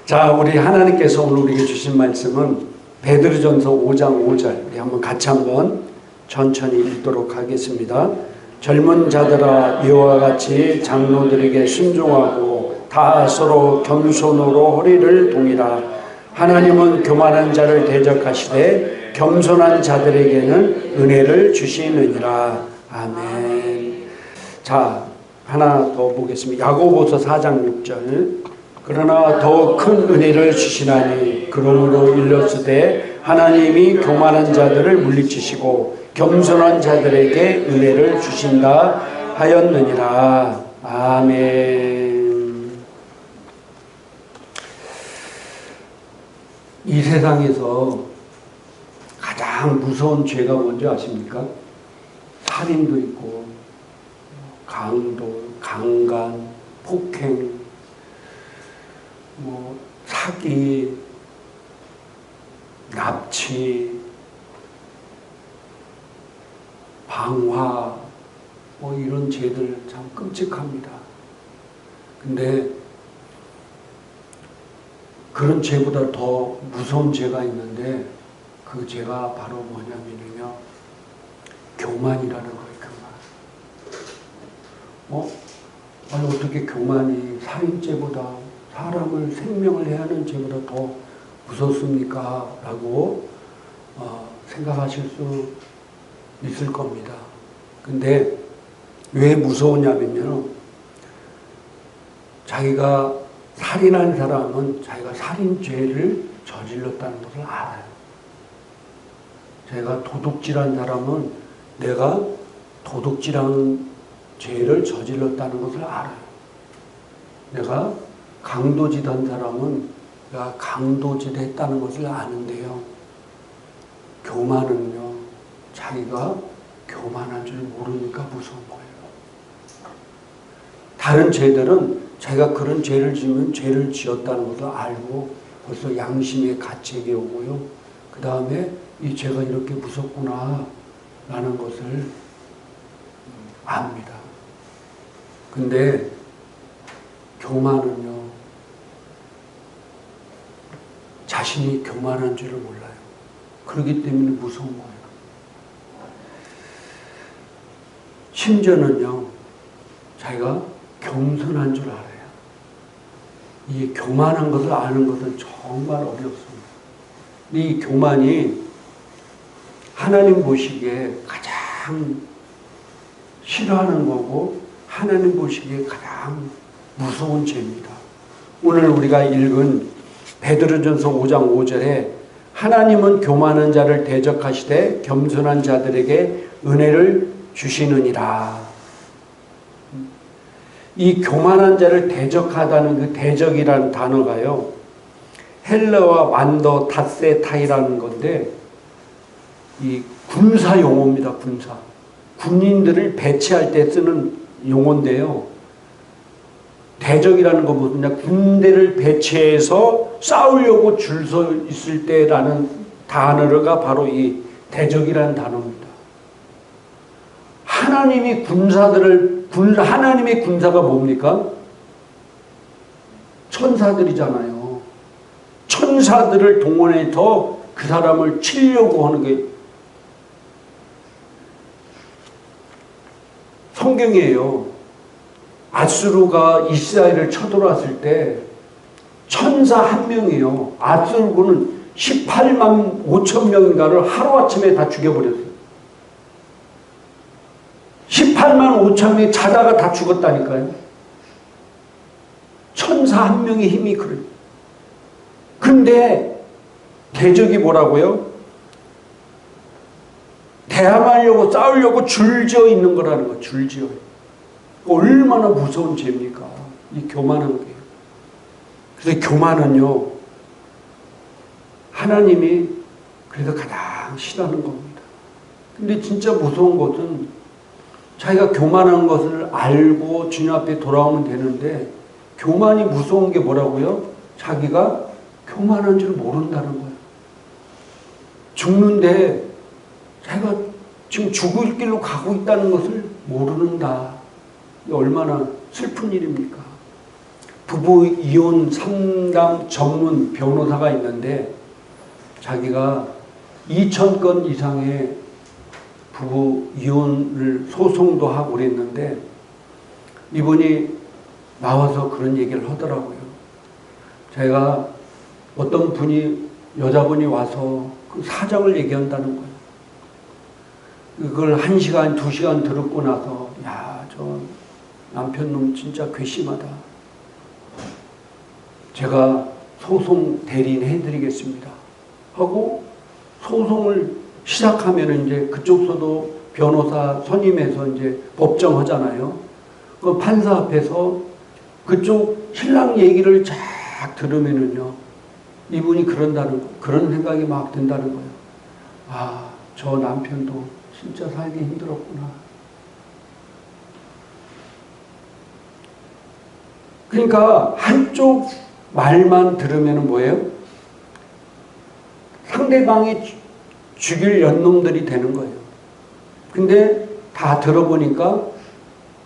자, 우리 하나님께서 오늘 우리에게 주신 말씀은 베드로전서 5장 5절, 우리 한번 같이 한번 천천히 읽도록 하겠습니다. 젊은 자들아, 이와 같이 장로들에게 순종하고 다 서로 겸손으로 허리를 동이라. 하나님은 교만한 자를 대적하시되 겸손한 자들에게는 은혜를 주시느니라. 아멘. 자, 하나 더 보겠습니다. 야고보서 4장 6절. 그러나 더 큰 은혜를 주시나니 그러므로 일렀으되 하나님이 교만한 자들을 물리치시고 겸손한 자들에게 은혜를 주신다 하였느니라. 아멘. 이 세상에서 가장 무서운 죄가 뭔지 아십니까? 살인도 있고 강도, 강간, 폭행, 사기, 납치, 방화, 이런 죄들 참 끔찍합니다. 근데 그런 죄보다 더 무서운 죄가 있는데 그 죄가 바로 뭐냐면요, 교만이라는 거예요. 교만. 아니 어떻게 교만이 살인죄보다, 사람을 생명을 해하는 죄보다 더 무섭습니까? 라고 생각하실 수 있을 겁니다. 근데 왜 무서우냐면요, 자기가 살인한 사람은 자기가 살인죄를 저질렀다는 것을 알아요. 자기가 도둑질한 사람은 내가 도둑질한 죄를 저질렀다는 것을 알아요. 내가 강도질한 사람은 내가 강도질했다는 것을 아는데요, 교만은요, 자기가 교만한 줄 모르니까 무서운 거예요. 다른 죄들은 자기가 그런 죄를 지으면 죄를 지었다는 것을 알고 벌써 양심의 가책이 오고요, 그 다음에 이 죄가 이렇게 무섭구나 라는 것을 압니다. 근데 교만은요, 자신이 교만한 줄을 몰라요. 그렇기 때문에 무서운 거예요. 심지어는요, 자기가 겸손한 줄 알아요. 이 교만한 것을 아는 것은 정말 어렵습니다. 이 교만이 하나님 보시기에 가장 싫어하는 거고 하나님 보시기에 가장 무서운 죄입니다. 오늘 우리가 읽은 베드로전서 5장 5절에 하나님은 교만한 자를 대적하시되 겸손한 자들에게 은혜를 주시느니라. 이 교만한 자를 대적하다는 그 대적이라는 단어가요, 헬라와 완더 다세타이라는 건데, 이 군사 용어입니다. 군사. 군인들을 배치할 때 쓰는 용어인데요, 대적이라는 건 뭐냐, 군대를 배치해서 싸우려고 줄 서 있을 때라는 단어가 바로 이 대적이라는 단어입니다. 하나님의 군사가 뭡니까? 천사들이잖아요. 천사들을 동원해서 그 사람을 치려고 하는 게 성경이에요. 아수르가 이스라엘을 쳐들어왔을 때 천사 한 명이요, 아수르군은 18만 5천 명인가를 하루아침에 다 죽여버렸어요. 18만 5천 명이 자다가 다 죽었다니까요. 천사 한 명의 힘이 그래요. 근데 대적이 뭐라고요? 대항하려고 싸우려고 줄지어 있는 거라는 거예요. 줄지어. 얼마나 무서운 죄입니까? 이 교만한 게. 그래서 교만은요, 하나님이 그래서 가장 싫어하는 겁니다. 근데 진짜 무서운 것은 자기가 교만한 것을 알고 주님 앞에 돌아오면 되는데, 교만이 무서운 게 뭐라고요? 자기가 교만한 줄 모른다는 거예요. 죽는데 자기가 지금 죽을 길로 가고 있다는 것을 모르는다. 얼마나 슬픈 일입니까? 부부 이혼 상담 전문 변호사가 있는데 자기가 2,000건 이상의 부부 이혼을 소송도 하고 그랬는데 이분이 나와서 그런 얘기를 하더라고요. 제가 어떤 분이 여자분이 와서 그 사정을 얘기한다는 거예요. 그걸 1시간, 2시간 들었고 나서 야, 저 남편놈 진짜 괘씸하다. 제가 소송 대리인 해드리겠습니다. 하고 소송을 시작하면 이제 그쪽서도 변호사 선임해서 이제 법정 하잖아요. 그 판사 앞에서 그쪽 신랑 얘기를 쫙 들으면은요, 이분이 그런 생각이 막 든다는 거예요. 아, 저 남편도 진짜 살기 힘들었구나. 그러니까 한쪽 말만 들으면 뭐예요? 상대방이 죽일 연놈들이 되는 거예요. 근데 다 들어보니까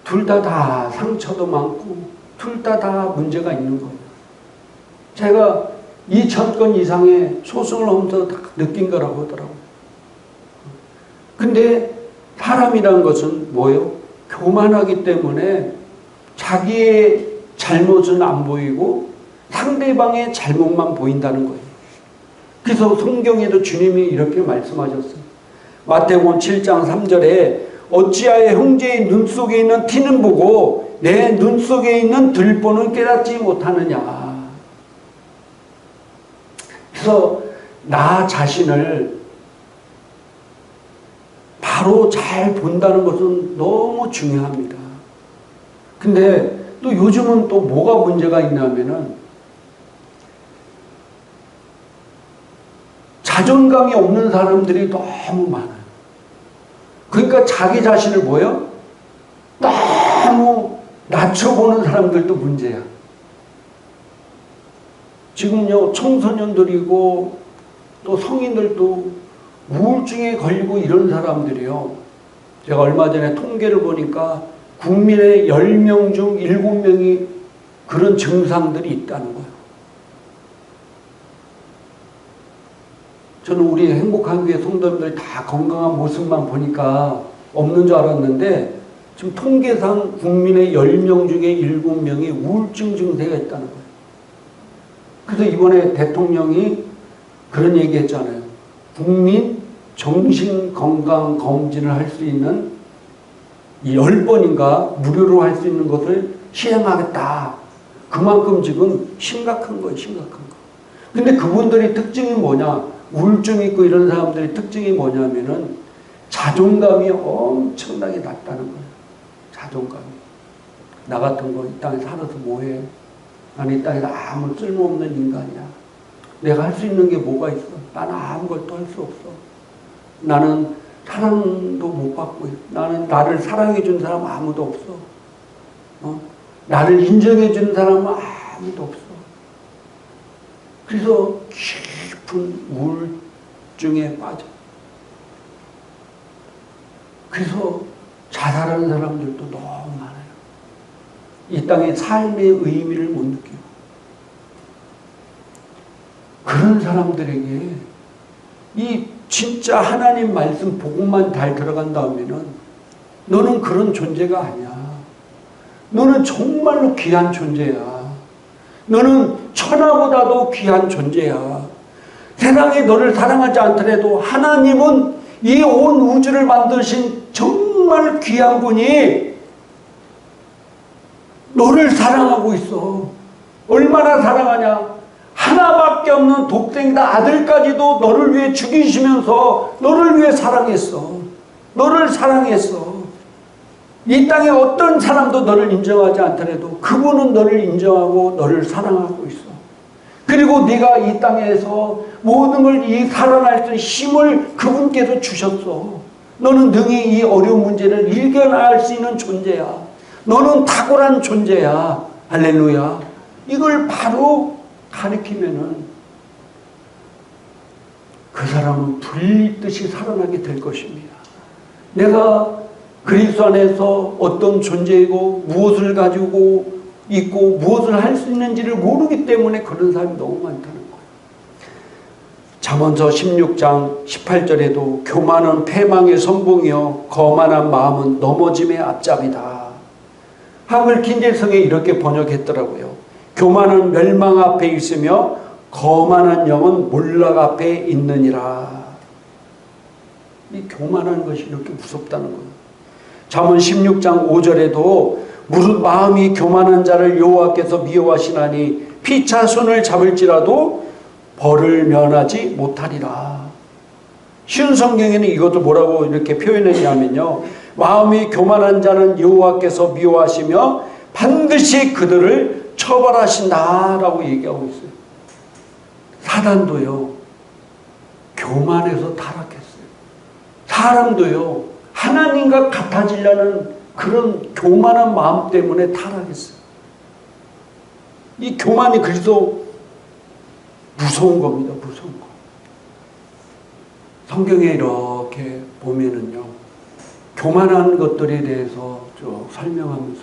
둘 다 상처도 많고 둘 다 문제가 있는 거예요. 제가 2,000건 이상의 소송을 하면서 다 느낀 거라고 하더라고요. 근데 사람이라는 것은 뭐예요? 교만하기 때문에 자기의 잘못은 안 보이고 상대방의 잘못만 보인다는 거예요. 그래서 성경에도 주님이 이렇게 말씀하셨어요. 마태복음 7장 3절에 어찌하여 형제의 눈 속에 있는 티는 보고 내 눈 속에 있는 들보는 깨닫지 못하느냐. 그래서 나 자신을 바로 잘 본다는 것은 너무 중요합니다. 근데 또 요즘은 또 뭐가 문제가 있냐면은 자존감이 없는 사람들이 너무 많아요. 그러니까 자기 자신을 뭐예요? 너무 낮춰보는 사람들도 문제야. 지금요, 청소년들이고 또 성인들도 우울증에 걸리고 이런 사람들이요. 제가 얼마 전에 통계를 보니까 국민의 10명 중 7명이 그런 증상들이 있다는 거예요. 저는 우리 행복한 교회 성도님들이 다 건강한 모습만 보니까 없는 줄 알았는데 지금 통계상 국민의 10명 중에 7명이 우울증 증세가 있다는 거예요. 그래서 이번에 대통령이 그런 얘기 했잖아요. 국민 정신건강검진을 할 수 있는 10번인가 무료로 할 수 있는 것을 시행하겠다. 그만큼 지금 심각한 거예요. 심각한 거. 근데 그분들이 특징이 뭐냐? 우울증 있고 이런 사람들의 특징이 뭐냐면은 자존감이 엄청나게 낮다는 거예요. 자존감이. 나 같은 거 이 땅에 살아서 뭐해? 나는 이 땅에서 아무 쓸모없는 인간이야. 내가 할 수 있는 게 뭐가 있어? 나는 아무것도 할 수 없어. 나는 사랑도 못 받고 있어. 나는 나를 사랑해 준 사람 아무도 없어. 나를 인정해 준 사람은 아무도 없어. 그래서 깊은 우울증에 빠져. 그래서 자살하는 사람들도 너무 많아요. 이 땅의 삶의 의미를 못 느끼고. 그런 사람들에게 이 진짜 하나님 말씀 복음만 잘 들어간다면은 너는 그런 존재가 아니야. 너는 정말로 귀한 존재야. 너는 천하보다도 귀한 존재야. 세상에 너를 사랑하지 않더라도 하나님은 이 온 우주를 만드신 정말 귀한 분이 너를 사랑하고 있어. 얼마나 사랑하냐. 하나밖에 없는 독생자 아들까지도 너를 위해 죽이시면서 너를 위해 사랑했어. 너를 사랑했어. 이 땅에 어떤 사람도 너를 인정하지 않더라도 그분은 너를 인정하고 너를 사랑하고 있어. 그리고 네가 이 땅에서 모든 걸 살아날 수 있는 힘을 그분께서 주셨어. 너는 능히 이 어려운 문제를 이겨나갈 수 있는 존재야. 너는 탁월한 존재야. 할렐루야. 이걸 바로 가르치면은 그 사람은 불리듯이 살아나게 될 것입니다. 내가 그리스도 안에서 어떤 존재이고 무엇을 가지고 있고 무엇을 할 수 있는지를 모르기 때문에 그런 사람이 너무 많다는 거예요. 잠언서 16장 18절에도 교만은 패망의 선봉이요 거만한 마음은 넘어짐의 앞잡이다. 한글 킹제성에 이렇게 번역했더라고요. 교만은 멸망 앞에 있으며 거만한 영은 몰락 앞에 있느니라. 이 교만한 것이 이렇게 무섭다는 거예요. 잠언 16장 5절에도 무릇 마음이 교만한 자를 여호와께서 미워하시나니 피차 손을 잡을지라도 벌을 면하지 못하리라. 쉬운 성경에는 이것도 뭐라고 이렇게 표현했냐면요, 마음이 교만한 자는 여호와께서 미워하시며 반드시 그들을 처벌하신다라고 얘기하고 있어요. 사단도요 교만해서 타락했어요. 사람도요 하나님과 같아지려는 그런 교만한 마음 때문에 타락했어요. 이 교만이 그래서 무서운 겁니다. 무서운 거. 성경에 이렇게 보면은요 교만한 것들에 대해서 쭉 설명하면서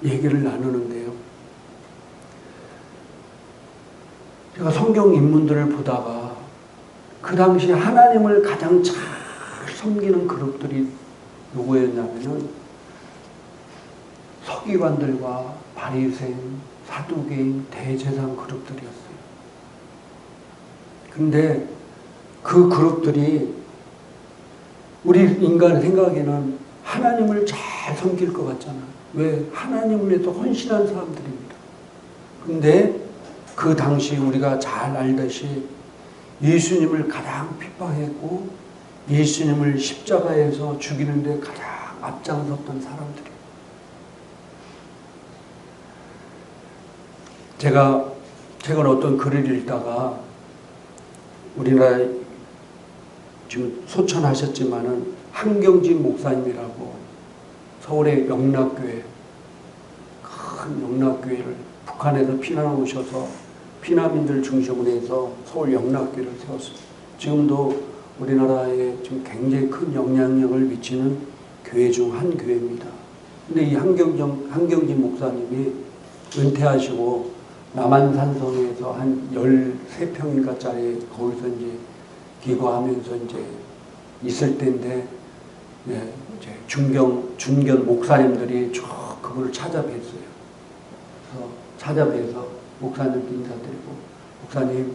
얘기를 나누는데요, 제가 성경 인물들을 보다가 그 당시 하나님을 가장 잘 섬기는 그룹들이 누구였냐면은 서기관들과 바리새인, 사두개인, 대제사장 그룹들이었어요. 근데 그 그룹들이 우리 인간 생각에는 하나님을 잘 섬길 것 같잖아요. 왜? 하나님을 위해서 헌신한 사람들입니다. 근데 그 당시 우리가 잘 알듯이 예수님을 가장 핍박했고 예수님을 십자가에서 죽이는데 가장 앞장섰던 사람들이에요. 제가 최근 어떤 글을 읽다가 우리나라 지금 소천하셨지만은 한경진 목사님이라고 서울의 영락교회, 큰 영락교회를 북한에서 피난 오셔서 피난민들 중심으로 해서 서울 영락교회를 세웠어요. 지금도 우리나라에 지금 굉장히 큰 영향력을 미치는 교회 중 한 교회입니다. 근데 이 한경진 목사님이 은퇴하시고 남한산성에서 한 13평인가짜리 거기서 이제 기거하면서 이제 있을 때인데, 네, 이제 중견 목사님들이 쭉 그걸 찾아뵀어요. 그래서 찾아뵈서 목사님께 인사드리고, 목사님,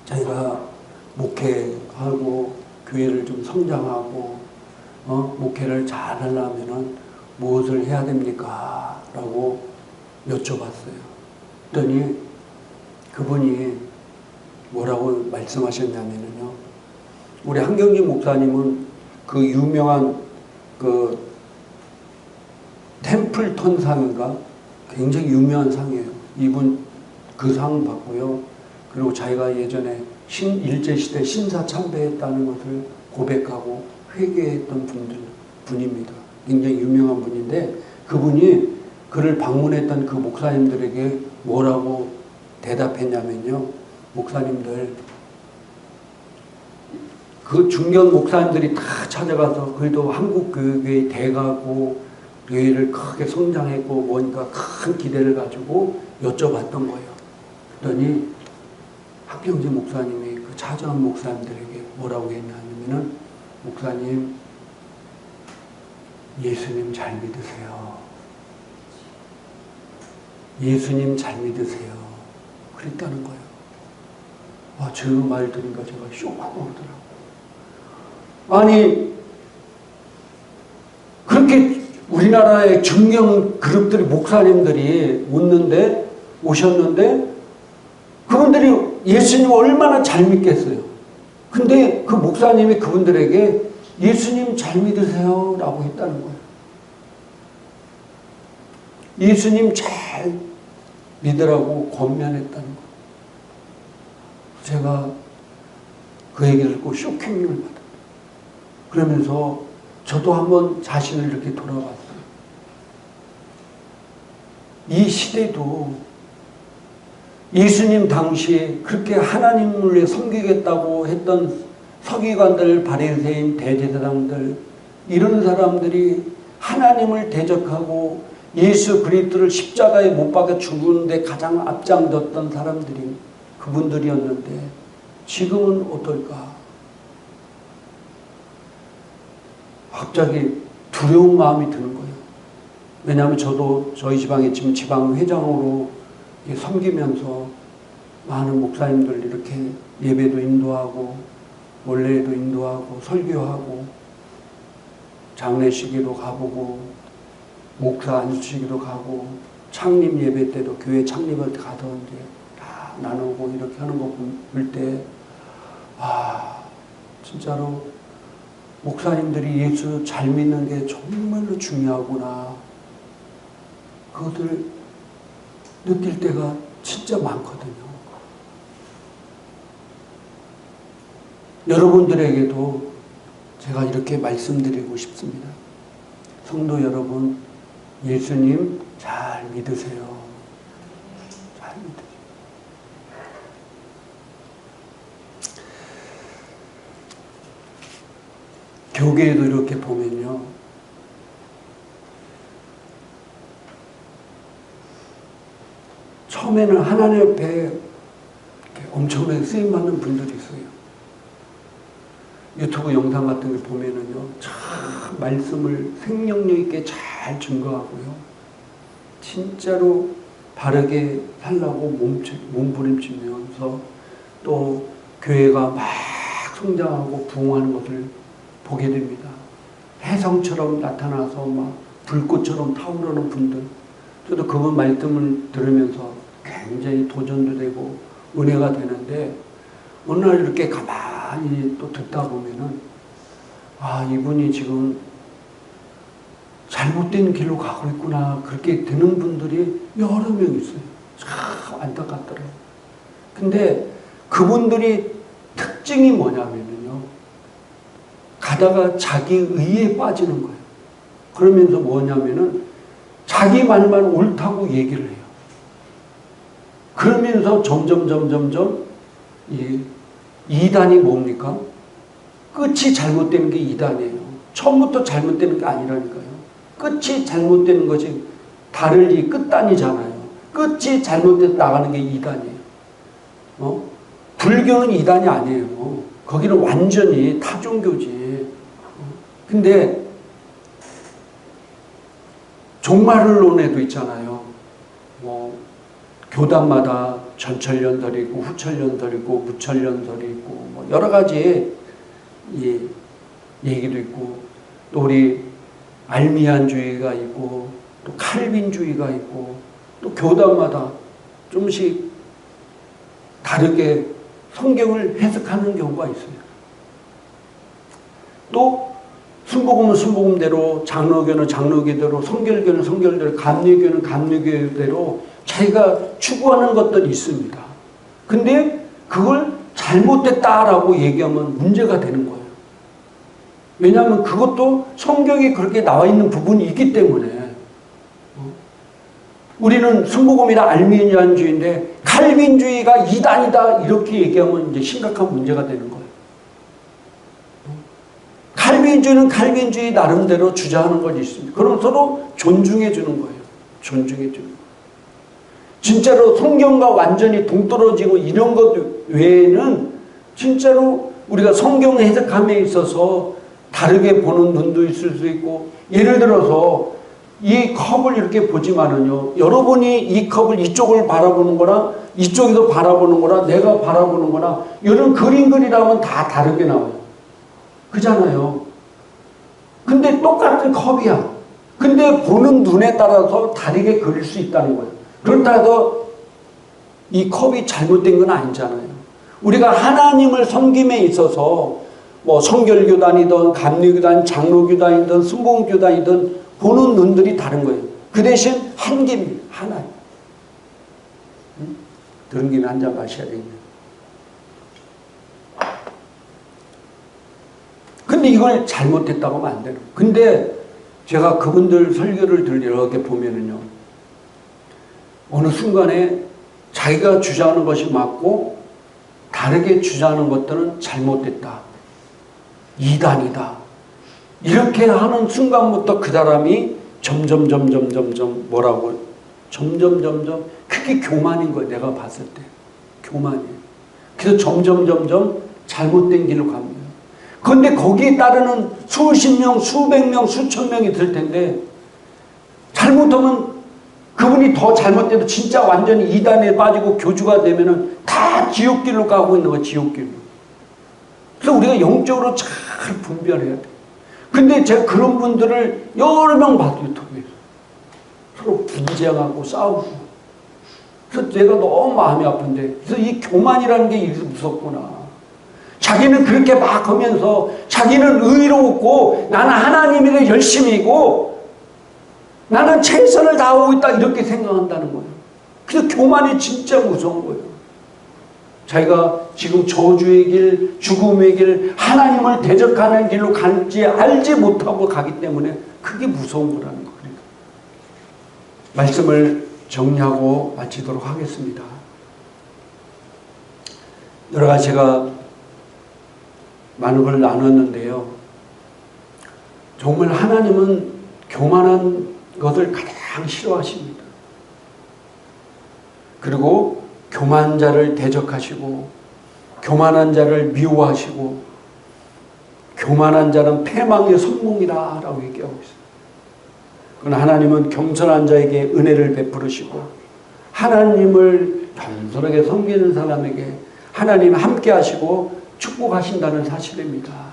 저희가 목회하고 교회를 좀 성장하고 목회를 잘 하려면은 무엇을 해야 됩니까? 라고 여쭤봤어요. 그랬더니 그분이 뭐라고 말씀하셨냐면요, 우리 한경진 목사님은 그 유명한 그 템플턴 상인가 굉장히 유명한 상이에요. 이분 그 상 받고요. 그리고 자기가 예전에 일제시대 신사 참배했다는 것을 고백하고 회개했던 분입니다. 굉장히 유명한 분인데, 그분이 그를 방문했던 그 목사님들에게 뭐라고 대답했냐면요, 목사님들, 그 중견 목사님들이 다 찾아가서 그래도 한국교회에 대가고 교회를 크게 성장했고 뭐니까 큰 기대를 가지고 여쭤봤던 거예요. 그랬더니 한경진 목사님이 그 찾아온 목사님들에게 뭐라고 했냐면은, 목사님, 예수님 잘 믿으세요. 예수님 잘 믿으세요. 그랬다는 거예요. 와, 저 말 들으니까 제가 쇼크가 오더라고요. 아니, 그렇게 우리나라의 중견 그룹들이, 목사님들이 오셨는데, 그분들이 예수님 얼마나 잘 믿겠어요. 근데 그 목사님이 그분들에게 예수님 잘 믿으세요 라고 했다는 거예요. 예수님 잘 믿으라고 권면했다는 거예요. 제가 그 얘기를 듣고 쇼킹을 받았어요. 그러면서 저도 한번 자신을 이렇게 돌아봤어요. 이 시대도 예수님 당시에 그렇게 하나님을 위해 섬기겠다고 했던 서기관들, 바리새인, 대제사장들, 이런 사람들이 하나님을 대적하고 예수 그리스도를 십자가에 못 박아 죽는데 가장 앞장섰던 사람들이 그분들이었는데 지금은 어떨까? 갑자기 두려운 마음이 드는 거예요. 왜냐하면 저도 저희 지방에 지금 지방 회장으로 섬기면서 많은 목사님들 이렇게 예배도 인도하고 원래도 인도하고 설교하고 장례식에도 가보고 목사 안수식에도 가고 창립 예배 때도 교회 창립할 때 가던데 다 나누고 이렇게 하는 거 볼 때 진짜로 목사님들이 예수 잘 믿는 게 정말로 중요하구나. 그것을 느낄 때가 진짜 많거든요. 여러분들에게도 제가 이렇게 말씀드리고 싶습니다. 성도 여러분, 예수님 잘 믿으세요. 잘 믿으세요. 교계에도 이렇게 보면요. 처음에는 하나님 앞에 엄청나게 쓰임받는 분들이 있어요. 유튜브 영상 같은 걸 보면은요, 참 말씀을 생명력 있게 잘 증거하고요. 진짜로 바르게 살라고 몸부림치면서 또 교회가 막 성장하고 부흥하는 것을 보게 됩니다. 혜성처럼 나타나서 막 불꽃처럼 타오르는 분들. 저도 그분 말씀을 들으면서 굉장히 도전도 되고 은혜가 되는데 어느 날 이렇게 가만히 또 듣다 보면은 이분이 지금 잘못된 길로 가고 있구나 그렇게 되는 분들이 여러 명 있어요. 참 안타깝더라고요. 근데 그분들이 특징이 뭐냐면요, 가다가 자기 의에 빠지는 거예요. 그러면서 뭐냐면은 자기 말만 옳다고 얘기를 해요. 그러면서 점점 이단이 뭡니까? 끝이 잘못되는 게 이단이에요. 처음부터 잘못되는 게 아니라니까요. 끝이 잘못되는 것이 다를이 끝단이잖아요. 끝이 잘못돼서 나가는 게 이단이에요. 불교는 이단이 아니에요. 거기는 완전히 타종교지. 근데 종말론에도 있잖아요. 교단마다 전철연설이 있고 후철연설이 있고 무철연설이 있고 여러 가지 얘기도 있고 또 우리 알미안주의가 있고 또 칼빈주의가 있고 또 교단마다 좀씩 다르게 성경을 해석하는 경우가 있어요. 또 순복음은 순복음대로, 장로교는 장로교대로, 성결교는 성결대로, 감리교는 감리교대로 자기가 추구하는 것들이 있습니다. 근데 그걸 잘못됐다라고 얘기하면 문제가 되는 거예요. 왜냐하면 그것도 성경에 그렇게 나와 있는 부분이 있기 때문에. 우리는 순복음이나 알미니안주의인데 칼빈주의가 이단이다 이렇게 얘기하면 이제 심각한 문제가 되는 거예요. 칼빈주의는 칼빈주의 나름대로 주장하는 것이 있습니다. 그럼 서로 존중해 주는 거예요. 존중해 주는 거예요. 진짜로 성경과 완전히 동떨어지고 이런 것 외에는 진짜로 우리가 성경 해석함에 있어서 다르게 보는 눈도 있을 수 있고, 예를 들어서 이 컵을 이렇게 보지만은요, 여러분이 이 컵을 이쪽을 바라보는 거랑 이쪽에서 바라보는 거랑 내가 바라보는 거랑 이런 그림 그리라면 다 다르게 나와요. 그잖아요. 근데 똑같은 컵이야. 근데 보는 눈에 따라서 다르게 그릴 수 있다는 거예요. 그렇다고 이 컵이 잘못된 건 아니잖아요. 우리가 하나님을 섬김에 있어서 성결교단이든 감리교단, 장로교단이든 순복음교단이든 보는 눈들이 다른 거예요. 그 대신 한 개입니다. 하나예요. 들은 김에 한 잔 마셔야 되겠네요. 근데 이걸 잘못됐다고 하면 안 되는 거예요. 근데 제가 그분들 설교를 이렇게 보면은요, 어느 순간에 자기가 주장하는 것이 맞고 다르게 주장하는 것들은 잘못됐다. 이단이다. 이렇게 하는 순간부터 그 사람이 점점 뭐라고 점점 그게 교만인 거예요. 내가 봤을 때 교만이에요. 그래서 점점 잘못된 길로 갑니다. 그런데 거기에 따르는 수십 명, 수백 명, 수천 명이 들 텐데 잘못하면 그분이 더 잘못돼도 진짜 완전히 이단에 빠지고 교주가 되면은 다 지옥길로 가고 있는 거야. 지옥길로. 그래서 우리가 영적으로 잘 분별해야 돼. 근데 제가 그런 분들을 여러 명 봐도 유튜브에서 서로 분쟁하고 싸우고. 그래서 내가 너무 마음이 아픈데, 그래서 이 교만이라는 게 이렇게 무섭구나. 자기는 그렇게 막 하면서 자기는 의롭고 나는 하나님에게 열심히고 나는 최선을 다하고 있다 이렇게 생각한다는 거예요. 그래서 교만이 진짜 무서운 거예요. 자기가 지금 저주의 길, 죽음의 길, 하나님을 대적하는 길로 갈지 알지 못하고 가기 때문에 그게 무서운 거라는 거예요. 말씀을 정리하고 마치도록 하겠습니다. 여러 가지 제가 많은 걸 나눴는데요. 정말 하나님은 교만한 것을 가장 싫어하십니다. 그리고 교만한 자를 대적하시고 교만한 자를 미워하시고 교만한 자는 패망의 선봉이다 라고 얘기하고 있어요. 그러나 하나님은 겸손한 자에게 은혜를 베풀으시고 하나님을 겸손하게 섬기는 사람에게 하나님 함께 하시고 축복하신다는 사실입니다.